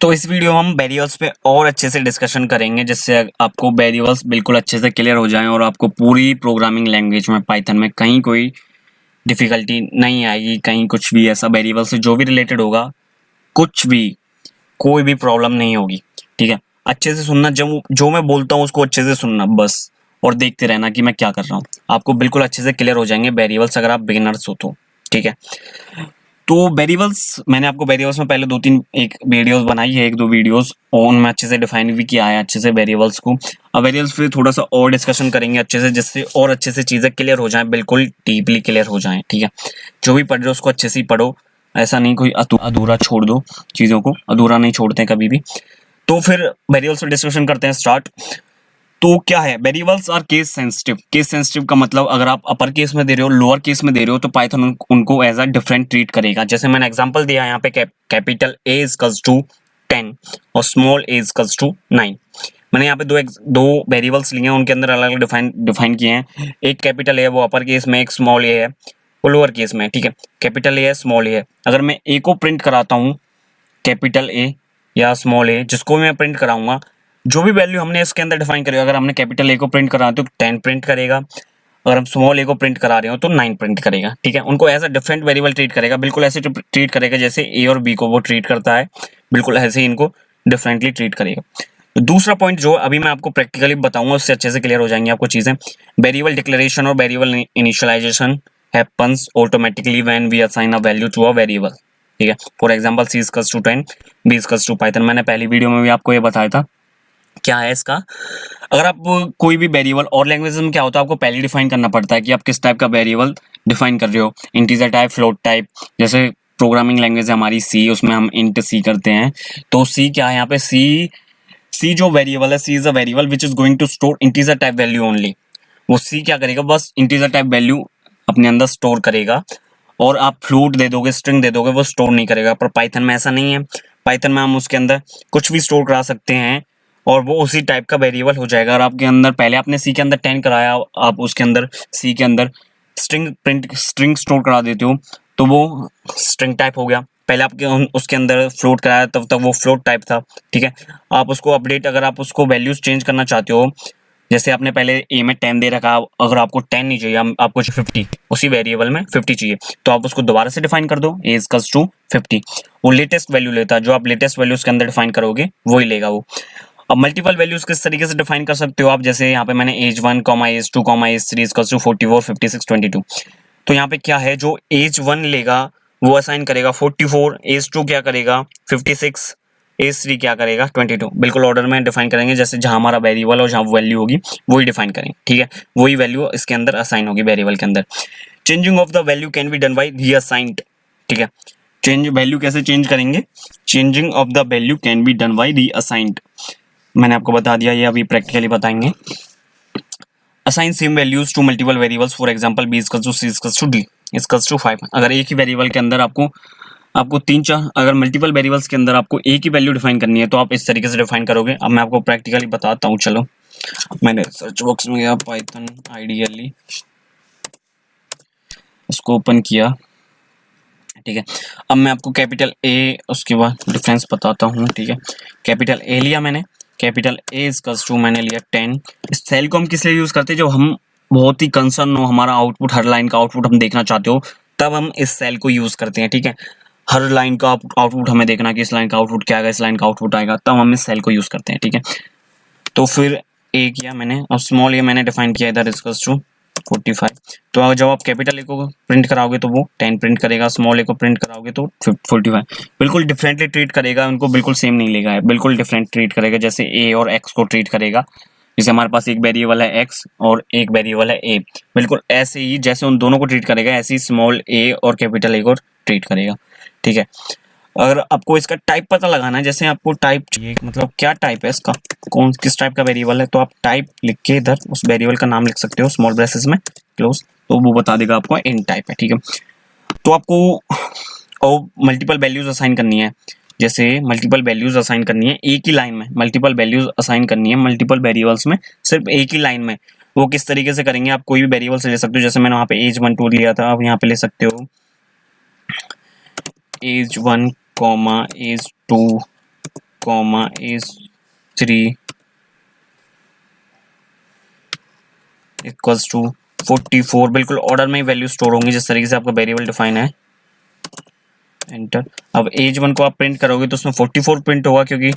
तो इस वीडियो में हम वेरिएबल्स पे और अच्छे से डिस्कशन करेंगे, जिससे आपको वेरिएबल्स बिल्कुल अच्छे से क्लियर हो जाएं और आपको पूरी प्रोग्रामिंग लैंग्वेज में पाइथन में कहीं कोई डिफिकल्टी नहीं आएगी। कहीं कुछ भी ऐसा वेरिएबल से जो भी रिलेटेड होगा, कुछ भी कोई भी प्रॉब्लम नहीं होगी। ठीक है, अच्छे से सुनना, जब जो मैं बोलता हूँ उसको अच्छे से सुनना बस, और देखते रहना कि मैं क्या कर रहा हूँ। आपको बिल्कुल अच्छे से क्लियर हो जाएंगे वेरिएबल्स, अगर आप बिगिनर्स हो तो। ठीक है, तो वेरिएबल्स मैंने आपको वेरिएबल्स में पहले एक वीडियोस बनाई है, एक दो वीडियोस, और उनमें अच्छे से डिफाइन भी किया है अच्छे से वेरिएबल्स को। अब वेरिएबल्स पे थोड़ा सा और डिस्कशन करेंगे अच्छे से, जिससे और अच्छे से चीज़ें क्लियर हो जाएं, बिल्कुल डीपली क्लियर हो जाएं। ठीक है, जो भी पढ़ रहे हो उसको अच्छे से ही पढ़ो, ऐसा नहीं कोई अधूरा छोड़ दो, चीज़ों को अधूरा नहीं छोड़ते हैं कभी भी। तो फिर वेरिएबल्स पे डिस्कशन करते हैं स्टार्ट। तो क्या है, variables are case sensitive. Case sensitive का मतलब, अगर आप अपर केस में दे रहे हो, लोअर केस में दे रहे हो, तो पाइथन उनको एज अ डिफरेंट ट्रीट करेगा। जैसे मैंने एग्जांपल दिया यहाँ पे, कैपिटल ए इक्वल्स टू 10 और स्मॉल ए इक्वल्स टू 9। मैंने यहाँ पे दो वेरिएबल्स लिए हैं, उनके अंदर अलग अलग डिफाइन किए हैं। एक कैपिटल ए है वो अपर केस में, एक स्मॉल ए है वो लोअर केस में। ठीक है, कैपिटल ए है, स्मॉल ए है। अगर मैं ए को प्रिंट कराता हूँ, कैपिटल ए या स्मॉल ए, जिसको मैं प्रिंट कराऊंगा, जो भी वैल्यू हमने इसके अंदर डिफाइन करी, अगर हमने कैपिटल ए को प्रिंट करा तो 10 प्रिंट करेगा, अगर हम स्मॉल ए को प्रिंट करा रहे हो तो 9 प्रिंट करेगा। ठीक है, उनको as a different variable treat करेगा, बिल्कुल ऐसे ट्रीट करेगा जैसे ए और बी को वो ट्रीट करता है, बिल्कुल ऐसे ही इनको डिफरेंटली ट्रीट करेगा। तो दूसरा पॉइंट जो अभी मैं आपको प्रैक्टिकली बताऊंगा, उससे अच्छे से क्लियर हो जाएंगी आपको चीजें। वेरिएबल डिक्लेरेशन और variable initialisation happens automatically when we assign a value to a variable. ठीक है, for example C equals to 10, B equals to Python. मैंने पहली वीडियो में भी आपको ये बताया था क्या है इसका। अगर आप कोई भी वेरिएबल, और लैंग्वेज में क्या होता है, आपको पहले डिफाइन करना पड़ता है कि आप किस टाइप का वेरिएबल डिफाइन कर रहे हो, इंटीजर टाइप, फ्लोट टाइप। जैसे प्रोग्रामिंग लैंग्वेज है हमारी सी, उसमें हम इंट सी करते हैं। तो सी क्या है यहाँ पे, सी जो वेरिएबल है, C is a variable which is going to store integer type value only. वो सी क्या करेगा, बस इंटीजर टाइप वैल्यू अपने अंदर स्टोर करेगा, और आप फ्लोट दे दोगे, स्ट्रिंग दे दोगे, वो स्टोर नहीं करेगा। पर पाइथन में ऐसा नहीं है। पाइथन में हम उसके अंदर कुछ भी स्टोर करा सकते हैं और वो उसी टाइप का वेरिएबल हो जाएगा। और आपके अंदर पहले आपने सी के अंदर 10 कराया, आप उसके अंदर सी के अंदर स्ट्रिंग स्टोर करा देते हो, तो वो स्ट्रिंग टाइप हो गया। पहले आपके उसके अंदर फ्लोट कराया, तब तक वो फ्लोट टाइप था। ठीक है, आप उसको अपडेट, अगर आप उसको वैल्यूज चेंज करना चाहते हो, जैसे आपने पहले ए में 10 दे रखा, अगर आपको 10 नहीं चाहिए, आपको 50, उसी वेरिएबल में 50 चाहिए, तो आप उसको दोबारा से डिफाइन कर दो, ए इक्वल्स टू 50। वो लेटेस्ट वैल्यू लेता है, जो आप लेटेस्ट वैल्यू उसके अंदर डिफाइन करोगे वही लेगा वो। अब मल्टीपल वैल्यूज किस तरीके से डिफाइन कर सकते हो आप, जैसे यहाँ पे मैंने age 1, age 2, age 3 equals to 44, 56, 22। तो यहाँ पे क्या है, जो एज 1 लेगा वो असाइन करेगा 44, एज 2 क्या करेगा 56, एज 3 क्या करेगा 22। बिल्कुल ऑर्डर में डिफाइन करेंगे, जैसे जहां हमारा वेरिएबल और जहां वैल्यू होगी वही डिफाइन करेंगे। ठीक है, वही वैल्यू इसके अंदर असाइन होगी वेरिएबल के अंदर। Changing of the value can be done by reassigned. ठीक है, चेंज वैल्यू कैसे चेंज करेंगे, changing of the value can be done by reassigned. मैंने आपको बता दिया, ये अभी प्रैक्टिकली बताएंगे। Assign same values to multiple variables, for example B equals to C equals to D equals to 5। अगर एक ही वेरिएबल के अंदर आपको तीन चार, अगर मल्टीपल वेरिएबल्स के अंदर आपको एक ही वैल्यू डिफाइन करनी है, तो आप इस तरीके से डिफाइन करोगे। अब मैं आपको प्रैक्टिकली बताता हूँ। चलो, मैंने सर्च बॉक्स में गया, पाइथन आइडियली इसको ओपन किया। ठीक है, अब मैं आपको कैपिटल ए, उसके बाद डिफरेंस बताता हूँ। ठीक है, कैपिटल ए लिया मैंने, कैपिटल ए इक्वल्स टू मैंने लिया 10। इस सेल को हम किस लिए यूज करते हैं, जब हम बहुत ही कंसर्न हो, हमारा आउटपुट, हर लाइन का आउटपुट हम देखना चाहते हो, तब हम इस सेल को यूज करते हैं। ठीक है, हर लाइन का आउटपुट हमें देखना कि इस लाइन का आउटपुट क्या आएगा, इस लाइन का आउटपुट आएगा, तब हम इस सेल को यूज करते हैं। ठीक है, तो फिर ए किया मैंने, और स्मॉल ए मैंने डिफाइन किया इधर इक्वल्स टू 45। तो अगर जब आप कैपिटल ए को प्रिंट कराओगे तो वो 10 प्रिंट करेगा, स्मॉल ए को प्रिंट कराओगे तो 45। बिल्कुल डिफरेंटली ट्रीट करेगा, उनको बिल्कुल सेम नहीं लेगा, बिल्कुल डिफरेंट ट्रीट करेगा, जैसे ए और एक्स को ट्रीट करेगा। जैसे हमारे पास एक वेरिएबल है एक्स और एक वेरिएबल है ए, बिल्कुल ऐसे ही जैसे उन दोनों को ट्रीट करेगा, ऐसे ही स्मॉल ए और कैपिटल ए को ट्रीट करेगा। ठीक है, अगर आपको इसका टाइप पता लगाना है, जैसे आपको टाइप चाहिए, मतलब क्या टाइप है इसका, किस टाइप का वेरिएबल है, तो आप टाइप लिख के इधर उस वेरिएबल का नाम लिख सकते हो स्मॉल ब्रेसेस में, क्लोज, तो वो बता देगा आपको इन टाइप है। ठीक है, तो आपको और मल्टीपल वैल्यूज असाइन करनी है, जैसे मल्टीपल वैल्यूज असाइन करनी है एक ही लाइन में, मल्टीपल वैल्यूज असाइन करनी है मल्टीपल वेरिएबल्स में, सिर्फ एक ही लाइन में। वो किस तरीके से करेंगे, आप कोई भी वेरिएबल से ले सकते हो, जैसे मैंने वहाँ पे एज 1 2 लिया था, आप यहाँ पे ले सकते हो age 1 age 2 comma A3 equals to 44, बिल्कुल ऑर्डर में ही वैल्यू स्टोर होंगी जिस तरीके से आपका वेरिएबल डिफाइन है। एंटर। अब एज 1 को आप प्रिंट करोगे तो उसमें 44 प्रिंट होगा, क्योंकि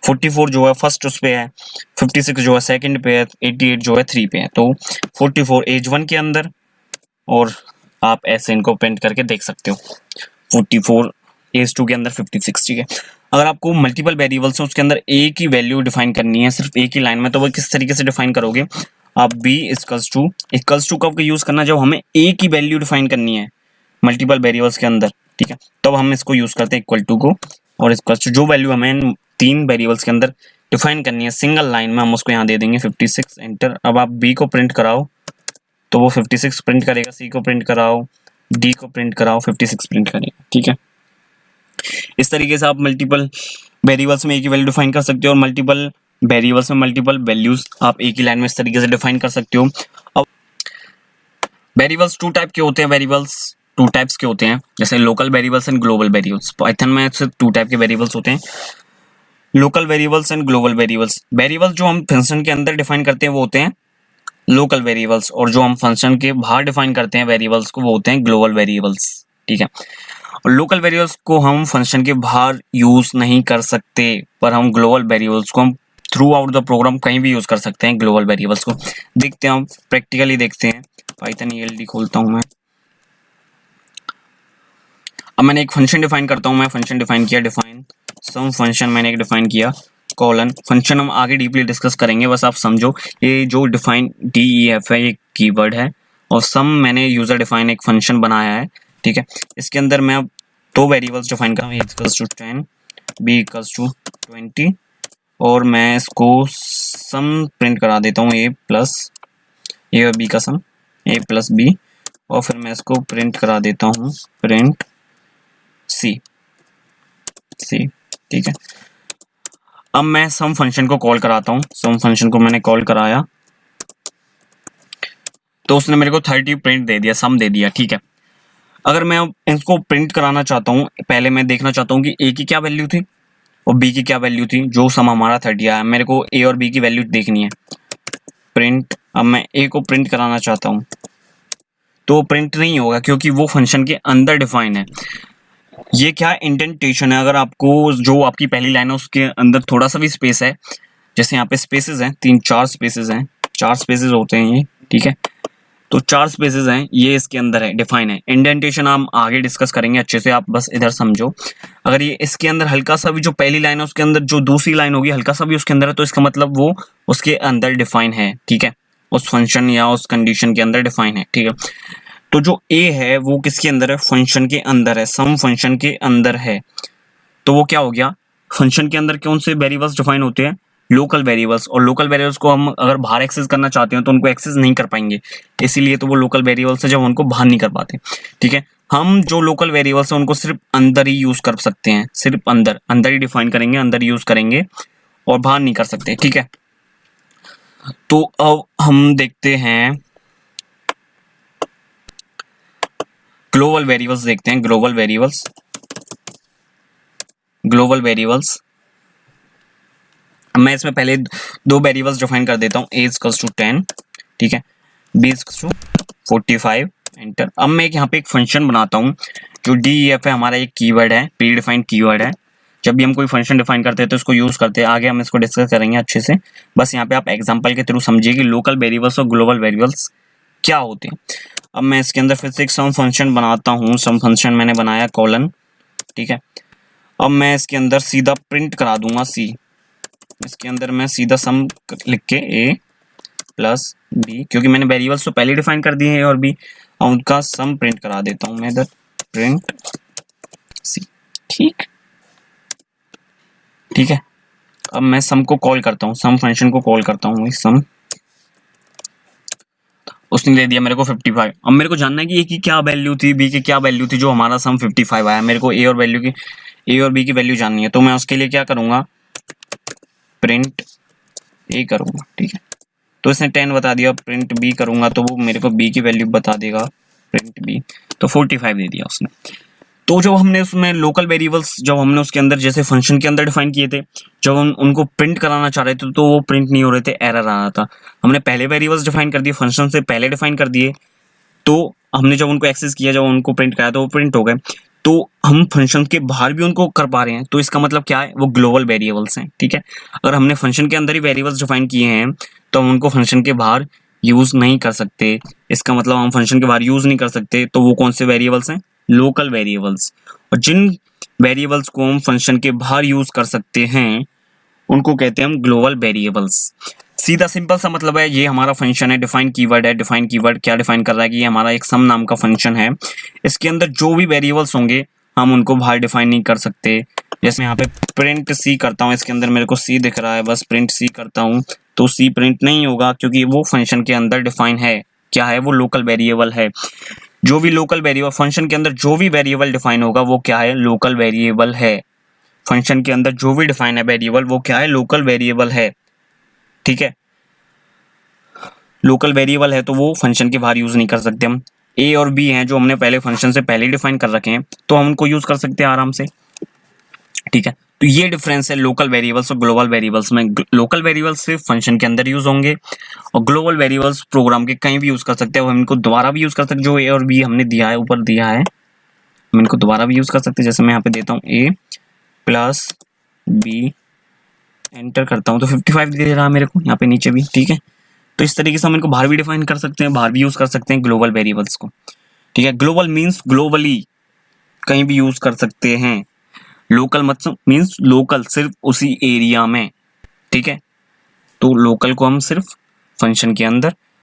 44 जो है फर्स्ट उस पे है, 56 जो है सेकंड पे है, 88 जो है 3 पे है। तो 44 एज 1 के अंदर, और आप ऐसे इनको प्रिंट करके देख सकते हो 44 एज 2 के अंदर 56। ठीक है, अगर आपको मल्टीपल वेरिएबल्स हैं उसके अंदर ए की वैल्यू डिफाइन करनी है सिर्फ एक ही लाइन में, तो वो किस तरीके से डिफाइन करोगे आप? बी इक्वल्स टू कब यूज करना, जब हमें ए की वैल्यू डिफाइन करनी है मल्टीपल वेरिएबल्स के अंदर। ठीक है, तब हम इसको यूज करते हैं इक्वल टू को, और इक्वल्स टू जो वैल्यू हमें 3 वेरिएबल्स के अंदर डिफाइन करनी है सिंगल लाइन में, हम उसको यहाँ दे देंगे 56। एंटर। अब आप बी को प्रिंट कराओ तो वो 56 प्रिंट करेगा, सी को प्रिंट कराओ, डी को प्रिंट कराओ, 56 प्रिंट करेगा। ठीक है, इस तरीके से आप मल्टीपल वेरिएबल्स में एक ही वैल्यू डिफाइन कर सकते हो, और मल्टीपल वेरिएबल्स में मल्टीपल वैल्यूज आप एक ही लाइन में इस तरीके से डिफाइन कर सकते हो। अब वेरिएबल्स 2 टाइप के होते हैं, वेरिएबल्स 2 टाइप्स के होते हैं, जैसे local variables and global variables. Python में सिर्फ 2 टाइप के वेरिएबल्स होते हैं, local variables and global variables. Variables जो हम फंक्शन के अंदर डिफाइन करते हैं वो होते हैं लोकल वेरिएबल्स, और जो हम फंक्शन के बाहर डिफाइन करते हैं वेरिएबल्स को वो होते हैं ग्लोबल वेरिएबल्स। ठीक है, और लोकल वेरिएबल्स को हम फंक्शन के बाहर यूज नहीं कर सकते, पर हम ग्लोबल वेरिएबल्स को हम थ्रू आउट द प्रोग्राम कहीं भी यूज कर सकते हैं ग्लोबल वेरिएबल्स को। देखते हैं, हम प्रैक्टिकली देखते हैं। पाइथन ELD खोलता हूं मैं। अब मैंने एक फंक्शन डिफाइन करता हूं, मैं फंक्शन डिफाइन किया, डिफाइन सम फंक्शन मैंने एक डिफाइन किया, कॉलन फंक्शन हम आगे डीपली डिस्कस करेंगे, बस आप समझो ये जो डिफाइन DEF है ये कीवर्ड है, और सम मैंने यूजर डिफाइन एक फंक्शन बनाया है। ठीक है, इसके अंदर मैं अब 2 वेरिएबल्स डिफाइन कर रहा हूँ, A equals to 10, B equals to 20, और मैं इसको सम प्रिंट करा देता हूँ A प्लस A और B का सम, A प्लस B, और फिर मैं इसको प्रिंट करा देता हूँ प्रिंट C। ठीक है, अब मैं सम फंक्शन को कॉल कराता हूँ, सम फंक्शन को मैंने कॉल कराया तो उसने मेरे को 30 प्रिंट दे दिया, सम दे दिया। ठीक है, अगर मैं इसको प्रिंट कराना चाहता हूँ, पहले मैं देखना चाहता हूँ कि A की क्या वैल्यू थी और B की क्या वैल्यू थी, जो सम हमारा 30 आया, मेरे को A और B की वैल्यू देखनी है। प्रिंट, अब मैं A को प्रिंट कराना चाहता हूँ तो प्रिंट नहीं होगा, क्योंकि वो फंक्शन के अंदर डिफाइन है। ये क्या इंडेंटेशन है, अगर आपको जो आपकी पहली लाइन है उसके अंदर थोड़ा सा भी स्पेस है, जैसे यहाँ पे स्पेसेस हैं, 3-4 स्पेसेस हैं, 4 स्पेसेस होते हैं ये। ठीक है, तो 4 स्पेसेस हैं, ये इसके अंदर है, डिफाइन है। इंडेंटेशन हम आगे डिस्कस करेंगे अच्छे से, आप बस इधर समझो। अगर ये इसके अंदर हल्का सा भी, जो पहली लाइन है उसके अंदर जो दूसरी लाइन होगी हल्का सा भी उसके अंदर है, तो इसका मतलब वो उसके अंदर डिफाइन है। ठीक है, उस फंक्शन या उस कंडीशन के अंदर डिफाइन है। ठीक है, तो जो A है वो किसके अंदर है, फंक्शन के अंदर है, सम फंक्शन के अंदर है। तो वो क्या हो गया, फंक्शन के अंदर कौन से वेरिएबल्स डिफाइन होते हैं, लोकल वेरिएबल्स, और लोकल वेरिएबल्स को हम अगर बाहर एक्सेस करना चाहते हैं तो उनको एक्सेस नहीं कर पाएंगे, इसीलिए तो वो लोकल वेरिएबल्स है, जब उनको बाहर नहीं कर पाते। ठीक है, हम जो लोकल वेरिएबल्स हैं उनको सिर्फ अंदर ही यूज कर सकते हैं, सिर्फ अंदर ही डिफाइन करेंगे, अंदर यूज करेंगे, और बाहर नहीं कर सकते। ठीक है, तो अब हम देखते हैं ग्लोबल वेरिएबल्स, देखते हैं ग्लोबल वेरिएबल्स। मैं इसमें पहले 2 वेरिएबल्स डिफाइन कर देता हूँ, A इक्वल्स टू 10, ठीक है, B इक्वल्स टू 45, एंटर। अब मैं यहाँ पे एक फंक्शन बनाता हूँ, जो DEF है हमारा एक कीवर्ड है, प्री डिफाइंड कीवर्ड है। जब भी हम कोई फंक्शन डिफाइन करते हैं तो इसको यूज करते हैं, आगे हम इसको डिस्कस करेंगे अच्छे से, बस यहाँ पे आप एग्जांपल के थ्रू समझिए कि लोकल वेरिएबल्स और ग्लोबल वेरिएबल्स क्या होते हैं। अब मैं इसके अंदर फिर से एक सम फंक्शन बनाता हूँ, सम फंक्शन मैंने बनाया कॉलन। ठीक है, अब मैं इसके अंदर सीधा प्रिंट करा दूंगा C, इसके अंदर मैं सीधा सम लिख के A प्लस B, क्योंकि मैंने वेरिएबल्स तो पहले डिफाइन कर दिए हैं और B, और उनका सम प्रिंट करा देता हूँ मैं इधर, प्रिंट C। ठीक है, अब मैं सम को कॉल करता हूँ, सम फंक्शन को कॉल करता हूँ, सम, उसने दे दिया मेरे को 55। अब मेरे को जानना है कि A की क्या वैल्यू थी, B की क्या वैल्यू थी, जो हमारा सम 55 आया, मेरे को A और B की वैल्यू जाननी है, तो मैं उसके लिए क्या करूंगा, प्रिंट A करूंगा। ठीक है, तो इसने 10 बता दिया, प्रिंट B करूंगा तो वो मेरे को B की वैल्यू बता देगा, प्रिंट B, तो 45 दे दिया उसने। तो जब हमने उसमें लोकल वेरिएबल्स जब हमने उसके अंदर जैसे फंक्शन के अंदर डिफाइन किए थे, जब हम उनको प्रिंट कराना चाह रहे थे तो वो प्रिंट नहीं हो रहे थे, एरर आ रहा था। हमने पहले वेरिएबल्स डिफाइन कर दिए, फंक्शन से पहले डिफाइन कर दिए, तो हमने जब उनको एक्सेस किया, जब उनको प्रिंट कराया तो वो प्रिंट हो गए। तो हम फंक्शन के बाहर भी उनको कर पा रहे हैं, तो इसका मतलब क्या है, वो ग्लोबल वेरिएबल्स हैं। ठीक है, अगर हमने फंक्शन के अंदर ही वेरिएबल्स डिफाइन किए हैं तो हम उनको फंक्शन के बाहर यूज नहीं कर सकते। इसका मतलब हम फंक्शन के बाहर यूज नहीं कर सकते, तो वो कौन से वेरिएबल्स हैं, लोकल वेरिएबल्स। और जिन वेरिएबल्स को हम फंक्शन के बाहर यूज कर सकते हैं उनको कहते हैं हम ग्लोबल वेरिएबल्स। सीधा सिंपल सा मतलब है, ये हमारा फंक्शन है, डिफाइन कीवर्ड है। डिफाइन कीवर्ड क्या डिफाइन कर रहा है कि ये हमारा एक सम नाम का फंक्शन है, इसके अंदर जो भी वेरिएबल्स होंगे हम उनको बाहर डिफाइन नहीं कर सकते। जैसे यहाँ पे प्रिंट सी करता हूँ, इसके अंदर मेरे को सी दिख रहा है, बस प्रिंट सी करता हूँ तो सी प्रिंट नहीं होगा, क्योंकि वो फंक्शन के अंदर डिफाइन है। क्या है, वो लोकल वेरिएबल है। जो भी लोकल वेरिएबल फंक्शन के अंदर जो भी वेरिएबल डिफाइन होगा वो क्या है, लोकल वेरिएबल है। फंक्शन के अंदर जो भी डिफाइन है वेरिएबल वो क्या है, लोकल वेरिएबल है। ठीक है, लोकल वेरिएबल है तो वो फंक्शन के बाहर यूज नहीं कर सकते हम। ए और बी हैं जो हमने पहले फंक्शन से पहले डिफाइन कर रखे हैं, तो हम उनको यूज कर सकते हैं आराम से। ठीक है, तो ये डिफरेंस है लोकल वेरिएबल्स और ग्लोबल वेरिएबल्स में। लोकल वेरिएबल्स सिर्फ फंक्शन के अंदर यूज होंगे और ग्लोबल वेरिएबल्स प्रोग्राम के कहीं भी यूज कर सकते हैं। हम इनको दोबारा भी यूज कर सकते हैं, जो ए और बी हमने दिया है, ऊपर दिया है, हम इनको दोबारा भी यूज कर सकते हैं। जैसे मैं यहाँ पे देता हूँ ए प्लस बी, एंटर करता हूँ तो 55 दे रहा है मेरे को यहाँ पे नीचे भी। ठीक है, तो इस तरीके से हम इनको बाहर भी डिफाइन कर सकते हैं, बाहर भी यूज कर सकते हैं ग्लोबल वेरिएबल्स को। ठीक है, ग्लोबल मीन्स ग्लोबली कहीं भी यूज कर सकते हैं। लोकल मतलब मीन्स लोकल सिर्फ उसी एरिया में। ठीक है, तो लोकल को हम सिर्फ फंक्शन के अंदर